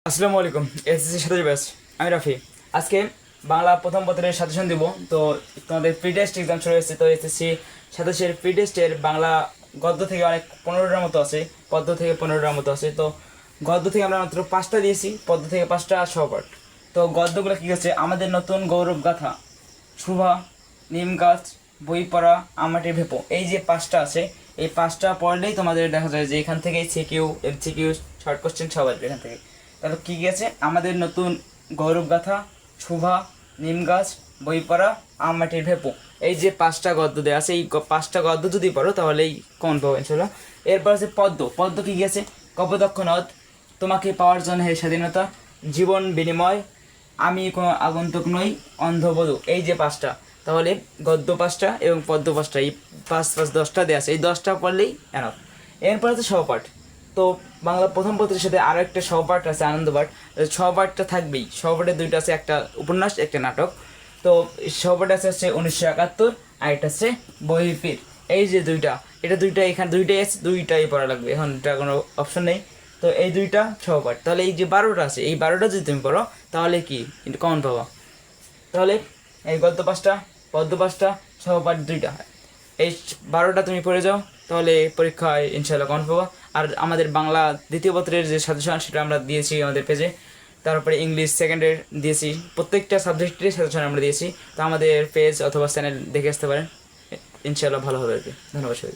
আসসালামু আলাইকুম। এসএসসি সাথে ব্যাচ, আমি রাফি। আজকে বাংলা প্রথম পত্রের সাজেশন দিব। তো তোমাদের প্রি টেস্ট এক্সাম শুরু হয়েছে। তো এসএসসি সাতাশের প্রি টেস্টের বাংলা গদ্য থেকে অনেক 15টার মতো আছে, পদ্য থেকে 15টার মতো আছে। তো গদ্য থেকে আমরা মাত্র 5টা দিয়েছি, পদ্য থেকে 5টা, সহপাঠ। তো গদ্যগুলো কী হচ্ছে, আমাদের নতুন গৌরব গাথা, শুভা, নিম গাছ, বই পড়া, আমাটির ভেপো, এই যে 5টা আছে, এই 5টা পড়লেই তোমাদের দেখা যায় যে এখান থেকে সিকিউ, এমসিকিউ, শর্ট কোশ্চেন সব আসবে এখান থেকে। তাহলে কী গেছে, আমাদের নতুন গৌরব গাথা, শুভা, নিম গাছ, বই পড়া, মাটির ভেপো, এই যে 5টা গদ্য দেওয়া আছে, এই 5টা গদ্য যদি পড়ো তাহলেই কমন পাবো ইনশাল্লাহ। এরপর আছে পদ্য। পদ্য কী গেছে, কপোতাক্ষ নদ, তোমাকে পাওয়ার জন্য হে স্বাধীনতা, জীবন বিনিময়, আমি কোনো আগন্তুক নই, অন্ধবধূ, এই যে 5টা। তাহলে গদ্য 5টা এবং পদ্য 5টা, এই 5 5 10টা দেওয়া আছে, এই 10টা পড়লেই এনাফ। এরপর আছে সহপাঠ। তো বাংলা প্রথম পত্রের সাথে আরও একটা সহপাঠ আছে, আনন্দপাঠ। সহপাঠটা থাকবেই। সহপাঠে দুইটা আছে, একটা উপন্যাস, একটা নাটক। তো সহপাঠ আছে হচ্ছে 1971, আর একটা হচ্ছে বহির্পীর, এই যে দুইটা, এটা দুইটা, এখানে দুইটাই আছে, দুইটাই পড়া লাগবে, এখন এটা কোনো অপশন নেই। তো এই দুইটা সহপাঠ। তাহলে এই যে 12টা আছে, এই 12টা যদি তুমি পড়ো তাহলে কি কমন পাবা। তাহলে এই গদ্য 5টা, পদ্য 5টা, সহপাঠ 2টা, এই 12টা তুমি পড়ে যাও, তাহলে পরীক্ষায় ইনশাল্লাহ কমন পাবা। আর আমাদের বাংলা দ্বিতীয় পত্রের যে সাজেশন সেটা আমরা দিয়েছি আমাদের পেজে। তারপরে ইংলিশ সেকেন্ডের দিয়েছি, প্রত্যেকটা সাবজেক্টের সাজেশন আমরা দিয়েছি। তো আমাদের পেজ অথবা চ্যানেল দেখে আসতে পারেন, ইনশাল্লাহ ভালো হবে আর কি। ধন্যবাদ সবাই।